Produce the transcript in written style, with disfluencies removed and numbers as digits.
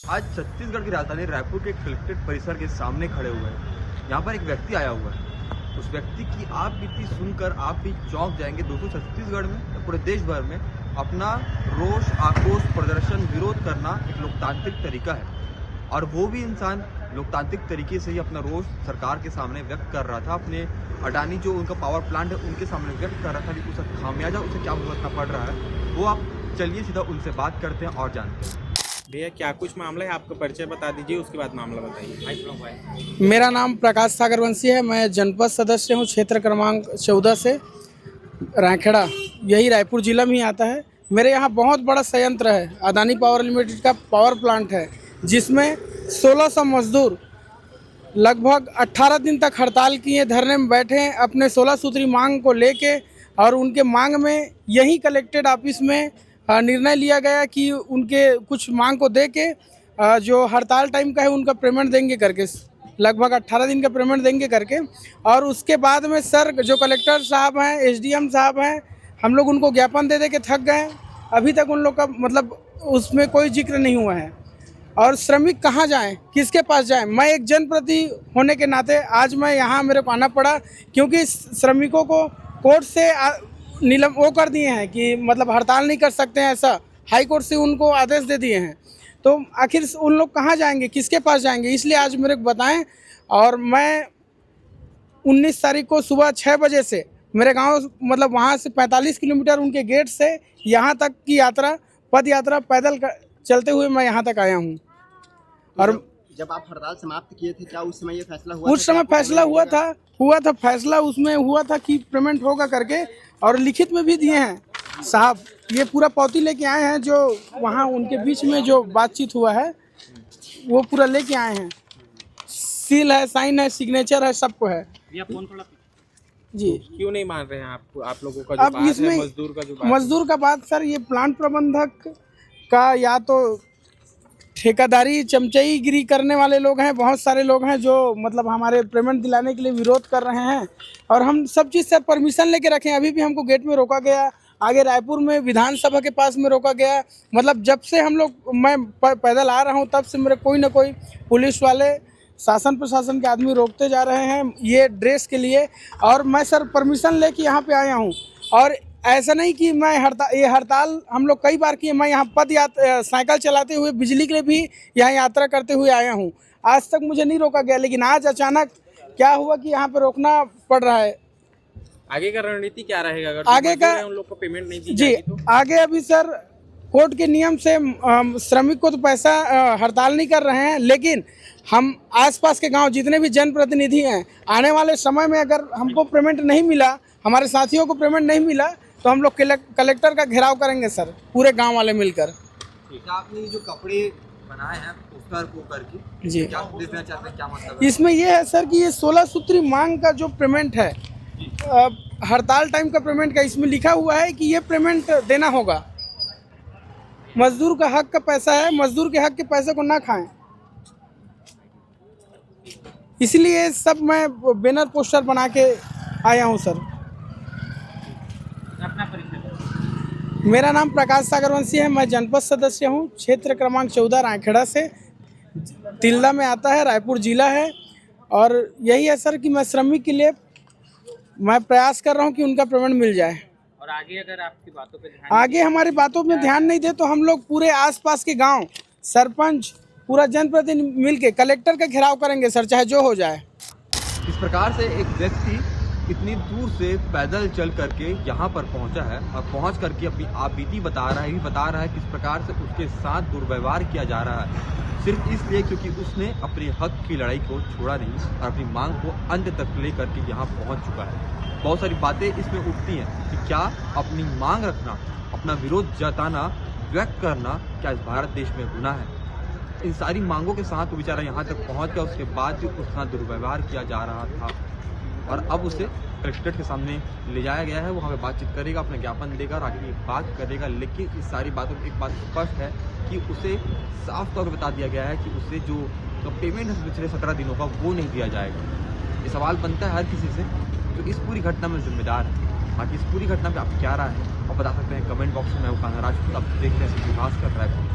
आज छत्तीसगढ़ की राजधानी रायपुर के कलेक्ट्रेट परिसर के सामने खड़े हुए हैं। यहाँ पर एक व्यक्ति आया हुआ है। उस व्यक्ति की आप बीती सुनकर आप भी चौंक जाएंगे। दोस्तों, छत्तीसगढ़ में या पूरे देश भर में अपना रोष, आक्रोश, प्रदर्शन, विरोध करना एक लोकतांत्रिक तरीका है, और वो भी इंसान लोकतांत्रिक तरीके से ही अपना रोष सरकार के सामने व्यक्त कर रहा था। अपने अडानी जो उनका पावर प्लांट है उनके सामने व्यक्त कर रहा था कि उसका खामियाजा उसे क्या भुगतना पड़ रहा है। वो आप चलिए सीधा उनसे बात करते हैं और जानते हैं। भैया, क्या कुछ मामला है? आपका परिचय बता दीजिए, उसके बाद मामला बताइए। मेरा नाम प्रकाश सागर वंशी है। मैं जनपद सदस्य हूँ, क्षेत्र क्रमांक 14 से, रायखेड़ा, यही रायपुर जिला में ही आता है। मेरे यहाँ बहुत बड़ा संयंत्र है, अडानी पावर लिमिटेड का पावर प्लांट है, जिसमें 1600 मजदूर लगभग 18 दिन तक हड़ताल किए, धरने में बैठे हैं अपने 16 सूत्री मांग को लेके। और उनके मांग में यही कलेक्टेड ऑफिस में निर्णय लिया गया कि उनके कुछ मांग को दे के जो हड़ताल टाइम का है उनका पेमेंट देंगे करके, लगभग 18 दिन का पेमेंट देंगे करके। और उसके बाद में सर जो कलेक्टर साहब हैं, एसडीएम साहब हैं, हम लोग उनको ज्ञापन दे के थक गए। अभी तक उन लोग का मतलब उसमें कोई जिक्र नहीं हुआ है। और श्रमिक कहाँ जाएं, किसके पास जाएं? मैं एक जनप्रति होने के नाते आज मैं यहाँ मेरे को आना पड़ा, क्योंकि श्रमिकों को कोर्ट से नीलम वो कर दिए हैं कि मतलब हड़ताल नहीं कर सकते हैं, ऐसा हाई कोर्ट से उनको आदेश दे दिए हैं। तो आखिर उन लोग कहाँ जाएंगे, किसके पास जाएंगे? इसलिए आज मेरे को बताएं। और मैं 19 तारीख को सुबह 6 बजे से मेरे गांव मतलब वहां से 45 किलोमीटर उनके गेट से यहाँ तक की यात्रा, पद यात्रा पैदल चलते हुए मैं यहाँ तक आया हूँ। और जब आप हड़ताल समाप्त किए थे, क्या उस समय ये फैसला हुआ? उस समय फैसला हुआ था फैसला उसमें हुआ था कि पेमेंट होगा करके, और लिखित में भी दिए हैं साहब। ये पूरा पावती लेके आए हैं, जो वहाँ उनके बीच में जो बातचीत हुआ है वो पूरा लेके आए हैं। सील है, साइन है, सिग्नेचर है, सबको है जी। क्यों नहीं मान रहे हैं आप लोगों का जो अब बात इसमें है, मजदूर का बात सर, ये प्लांट प्रबंधक का या तो ठेकेदारी चमचईगिरी करने वाले लोग हैं, बहुत सारे लोग हैं जो मतलब हमारे पेमेंट दिलाने के लिए विरोध कर रहे हैं। और हम सब चीज़ से परमिशन लेके रखे हैं। अभी भी हमको गेट में रोका गया, आगे रायपुर में विधानसभा के पास में रोका गया। मतलब जब से हम लोग मैं पैदल आ रहा हूँ तब से मेरे कोई ना कोई पुलिस वाले, शासन प्रशासन के आदमी रोकते जा रहे हैं ये ड्रेस के लिए। और मैं सर परमिशन लेके यहाँ पे आया हूँ। और ऐसा नहीं कि मैं ये हड़ताल हम लोग कई बार किए। मैं यहाँ साइकिल चलाते हुए, बिजली के लिए भी यहाँ यात्रा करते हुए आया हूँ। आज तक मुझे नहीं रोका गया, लेकिन आज अचानक क्या हुआ कि यहाँ पे रोकना पड़ रहा है। आगे का रणनीति क्या रहेगा अगर आगे का उन लोग को पेमेंट नहीं दी जी जाएगी तो? आगे अभी सर कोर्ट के नियम से श्रमिक को तो पैसा हड़ताल नहीं कर रहे हैं, लेकिन हम आसपास के गांव जितने भी जनप्रतिनिधि हैं, आने वाले समय में अगर हमको पेमेंट नहीं मिला, हमारे साथियों को पेमेंट नहीं मिला, तो हम लोग कलेक्टर का घेराव करेंगे सर, पूरे गांव वाले मिलकर। आपने जो कपड़े बनाए हैं पोस्टर को करके जी, क्या देना चाहते हैं, क्या मतलब है? इसमें ये है सर कि ये 16 सूत्री मांग का जो पेमेंट है, हड़ताल टाइम का पेमेंट का, इसमें लिखा हुआ है कि ये पेमेंट देना होगा। मजदूर का हक का पैसा है, मजदूर के हक के पैसे को ना खाएं। इसलिए सब मैं बैनर पोस्टर बना के आया हूँ सर। मेरा नाम प्रकाश सागर वंशी है। मैं जनपद सदस्य हूँ, क्षेत्र क्रमांक 14, रायखेड़ा से, तिल्दा में आता है, रायपुर जिला है। और यही है सर कि मैं श्रमिक के लिए मैं प्रयास कर रहा हूँ कि उनका पेमेंट मिल जाए। और आगे अगर आपकी बातों पे आगे हमारी बातों में ध्यान नहीं दे तो हम लोग पूरे आसपास के गांव, सरपंच, पूरा जनप्रतिनिधि मिल के कलेक्टर का घेराव करेंगे सर, चाहे जो हो जाए। इस प्रकार से एक व्यक्ति इतनी दूर से पैदल चल करके यहाँ पर पहुँचा है, और पहुँच करके अपनी आपबीती बता रहा है किस प्रकार से उसके साथ दुर्व्यवहार किया जा रहा है, सिर्फ इसलिए क्योंकि उसने अपने हक की लड़ाई को छोड़ा नहीं और अपनी मांग को अंत तक ले करके यहाँ पहुँच चुका है। बहुत सारी बातें इसमें उठती हैं कि क्या अपनी मांग रखना, अपना विरोध जताना, व्यक्त करना क्या इस भारत देश में गुनाह है? इन सारी मांगों के साथ वो बेचारा यहाँ तक पहुँच गया, उसके बाद भी उसके साथ दुर्व्यवहार किया जा रहा था, और अब उसे कलेक्ट्रेट के सामने ले जाया गया है। वो वहाँ पे बातचीत करेगा, अपना ज्ञापन देगा और आगे बात करेगा। लेकिन इस सारी बातों में एक बात स्पष्ट है कि उसे साफ तौर पर बता दिया गया है कि उसे जो पेमेंट है पिछले 17 दिनों का वो नहीं दिया जाएगा। ये सवाल बनता है हर किसी से जो इस पूरी घटना में जिम्मेदार है। बाकी इस पूरी घटना पर आप क्या राय है और बता सकते हैं कमेंट बॉक्स में। मैं कांगराज, आप देख रहे हैं सिटी भास्कर रायपुर।